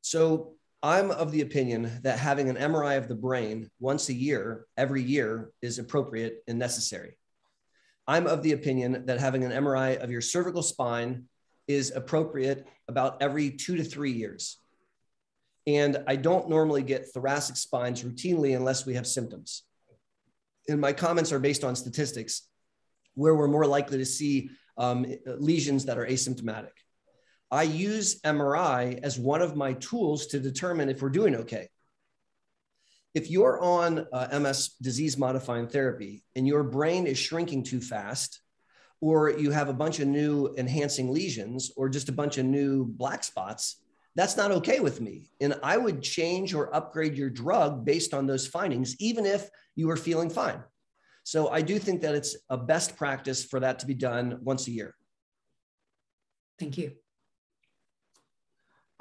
So I'm of the opinion that having an MRI of the brain once a year, every year, is appropriate and necessary. I'm of the opinion that having an MRI of your cervical spine is appropriate about every 2 to 3 years. And I don't normally get thoracic spines routinely unless we have symptoms. And my comments are based on statistics where we're more likely to see lesions that are asymptomatic. I use MRI as one of my tools to determine if we're doing okay. If you're on MS disease modifying therapy and your brain is shrinking too fast, or you have a bunch of new enhancing lesions or just a bunch of new black spots, that's not okay with me. And I would change or upgrade your drug based on those findings, even if you were feeling fine. So I do think that it's a best practice for that to be done once a year. Thank you.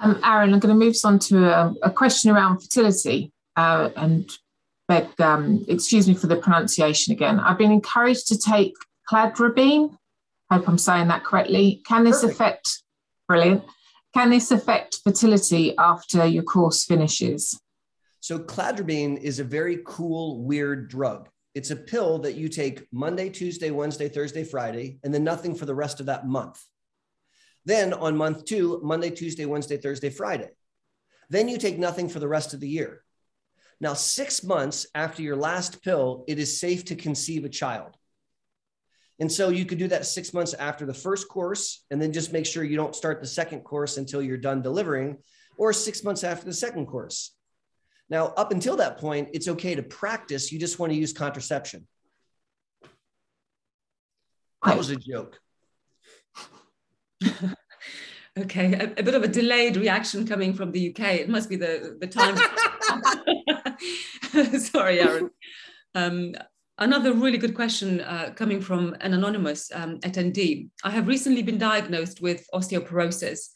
Aaron, I'm going to move on to a question around fertility and beg, excuse me for the pronunciation again. I've been encouraged to take cladribine. Hope I'm saying that correctly. Can this affect, brilliant. Can this affect fertility after your course finishes? So cladribine is a very cool, weird drug. It's a pill that you take Monday, Tuesday, Wednesday, Thursday, Friday, and then nothing for the rest of that month. Then on month 2, Monday, Tuesday, Wednesday, Thursday, Friday. Then you take nothing for the rest of the year. Now, 6 months after your last pill, it is safe to conceive a child. And so you could do that 6 months after the first course, and then just make sure you don't start the second course until you're done delivering, or 6 months after the second course. Now, up until that point, it's okay to practice. You just want to use contraception. That was a joke. Okay, a bit of a delayed reaction coming from the UK. It must be the time. Sorry, Aaron. Another really good question coming from an anonymous attendee. I have recently been diagnosed with osteoporosis.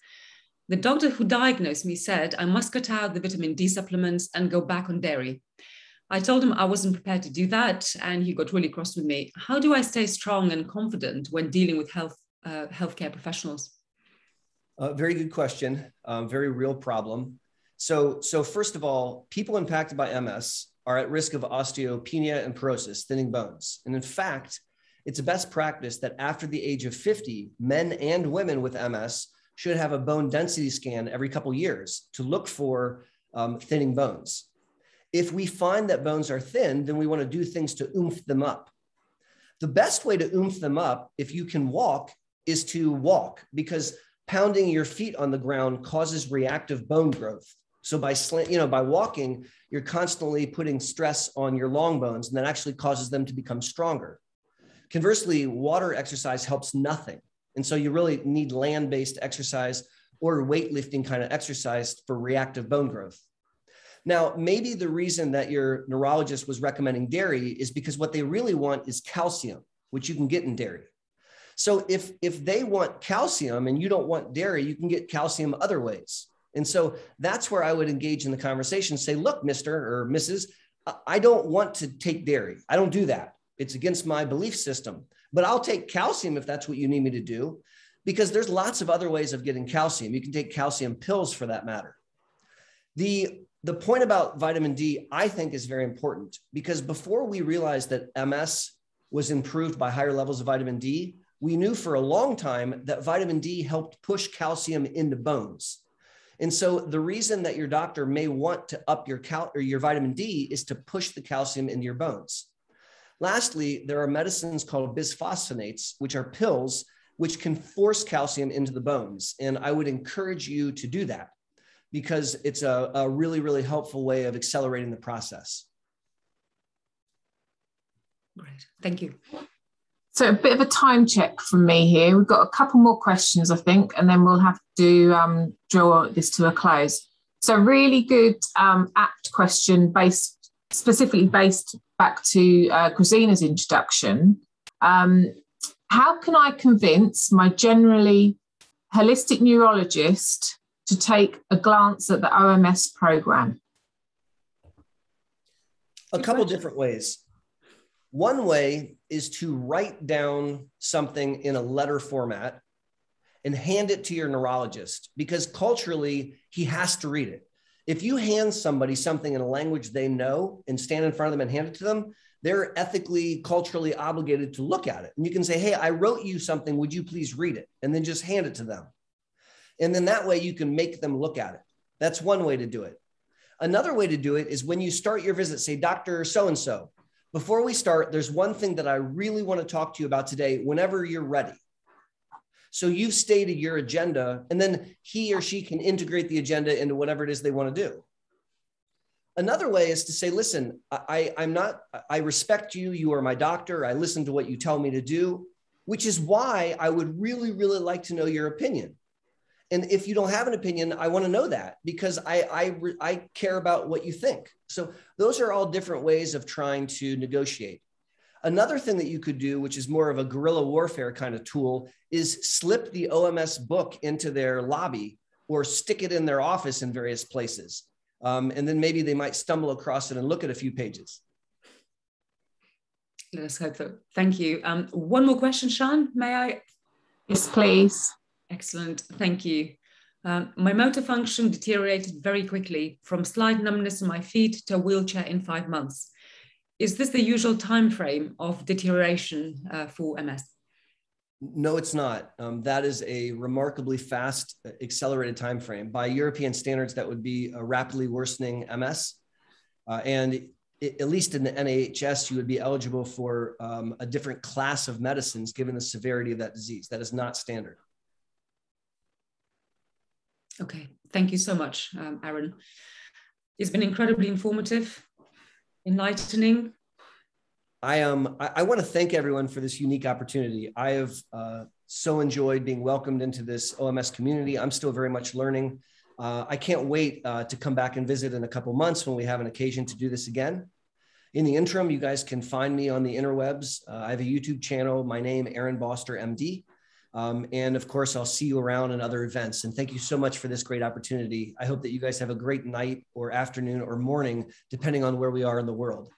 The doctor who diagnosed me said I must cut out the vitamin D supplements and go back on dairy. I told him I wasn't prepared to do that, and he got really cross with me. How do I stay strong and confident when dealing with healthcare professionals? Very good question. Very real problem. So first of all, people impacted by MS are at risk of osteopenia and porosis, thinning bones. And in fact, it's a best practice that after the age of 50, men and women with MS should have a bone density scan every couple of years to look for thinning bones. If we find that bones are thin, then we want to do things to oomph them up. The best way to oomph them up, if you can walk, is to walk, because pounding your feet on the ground causes reactive bone growth. So by walking, you're constantly putting stress on your long bones, and that actually causes them to become stronger. Conversely, water exercise helps nothing. And so you really need land-based exercise or weightlifting kind of exercise for reactive bone growth. Now, maybe the reason that your neurologist was recommending dairy is because what they really want is calcium, which you can get in dairy. So if they want calcium and you don't want dairy, you can get calcium other ways. And so that's where I would engage in the conversation, say, look, Mr. or Mrs., I don't want to take dairy. I don't do that. It's against my belief system, but I'll take calcium if that's what you need me to do, because there's lots of other ways of getting calcium. You can take calcium pills for that matter. The point about vitamin D, I think, is very important, because before we realized that MS was improved by higher levels of vitamin D, we knew for a long time that vitamin D helped push calcium into bones. And so the reason that your doctor may want to up your vitamin D is to push the calcium into your bones. Lastly, there are medicines called bisphosphonates, which are pills, which can force calcium into the bones. And I would encourage you to do that, because it's a really, really helpful way of accelerating the process. Great, thank you. So a bit of a time check from me here. We've got a couple more questions, I think, and then we'll have to draw this to a close. So really good, apt question specifically based back to Christina's introduction. How can I convince my generally holistic neurologist to take a glance at the OMS program? A couple different ways. One way is to write down something in a letter format and hand it to your neurologist, because culturally, he has to read it. If you hand somebody something in a language they know and stand in front of them and hand it to them, they're ethically, culturally obligated to look at it. And you can say, hey, I wrote you something, would you please read it? And then just hand it to them. And then that way you can make them look at it. That's one way to do it. Another way to do it is when you start your visit, say, Dr. So-and-so, before we start, there's one thing that I really want to talk to you about today whenever you're ready. So you've stated your agenda, and then he or she can integrate the agenda into whatever it is they want to do. Another way is to say, listen, I respect you. You are my doctor. I listen to what you tell me to do, which is why I would really, really like to know your opinion. And if you don't have an opinion, I want to know that, because I care about what you think. So those are all different ways of trying to negotiate. Another thing that you could do, which is more of a guerrilla warfare kind of tool, is slip the OMS book into their lobby or stick it in their office in various places. And then maybe they might stumble across it and look at a few pages. Let us hope so. Thank you. One more question, Sian, may I? Yes, please. Excellent, thank you. My motor function deteriorated very quickly, from slight numbness in my feet to a wheelchair in 5 months. Is this the usual time frame of deterioration for MS? No, it's not. That is a remarkably fast, accelerated time frame. By European standards, that would be a rapidly worsening MS. And at least in the NHS, you would be eligible for a different class of medicines given the severity of that disease. That is not standard. Okay, thank you so much, Aaron. It's been incredibly informative, enlightening. I want to thank everyone for this unique opportunity. I have so enjoyed being welcomed into this OMS community. I'm still very much learning. I can't wait to come back and visit in a couple months when we have an occasion to do this again. In the interim, you guys can find me on the interwebs. I have a YouTube channel. My name, Aaron Boster, MD. And of course, I'll see you around in other events. And thank you so much for this great opportunity. I hope that you guys have a great night or afternoon or morning, depending on where we are in the world.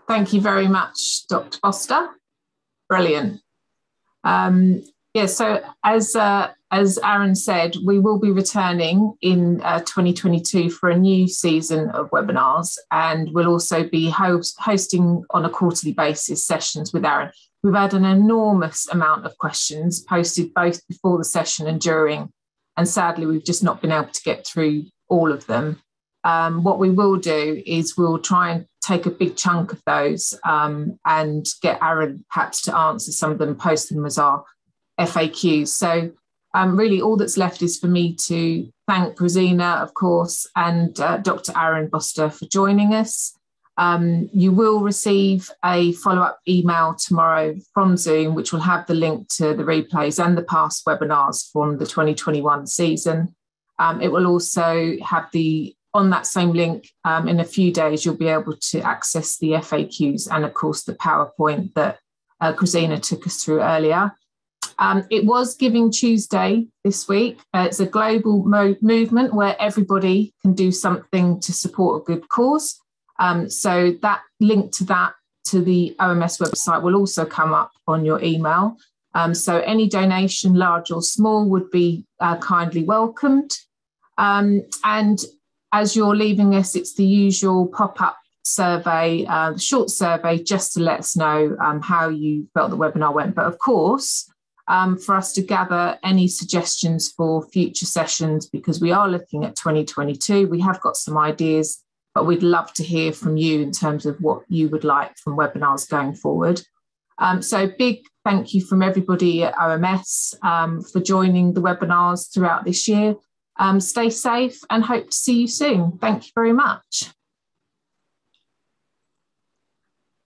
Thank you very much, Dr. Boster. Brilliant. Yeah, so as Aaron said, we will be returning in 2022 for a new season of webinars, and we'll also be hosting on a quarterly basis sessions with Aaron. We've had an enormous amount of questions posted both before the session and during, and sadly we've just not been able to get through all of them. What we will do is we'll try and take a big chunk of those and get Aaron perhaps to answer some of them, post them as our FAQs. So really all that's left is for me to thank Rosina, of course, and Dr. Aaron Boster for joining us. You will receive a follow-up email tomorrow from Zoom, which will have the link to the replays and the past webinars from the 2021 season. It will also have on that same link, in a few days, you'll be able to access the FAQs and, of course, the PowerPoint that Rosina took us through earlier. It was Giving Tuesday this week. It's a global movement where everybody can do something to support a good cause. So that link to the OMS website will also come up on your email. So any donation, large or small, would be kindly welcomed. And as you're leaving us, it's the usual pop-up survey, short survey, just to let us know how you felt the webinar went. But of course, for us to gather any suggestions for future sessions, because we are looking at 2022. We have got some ideas, but we'd love to hear from you in terms of what you would like from webinars going forward. So big thank you from everybody at OMS for joining the webinars throughout this year. Stay safe and hope to see you soon. Thank you very much.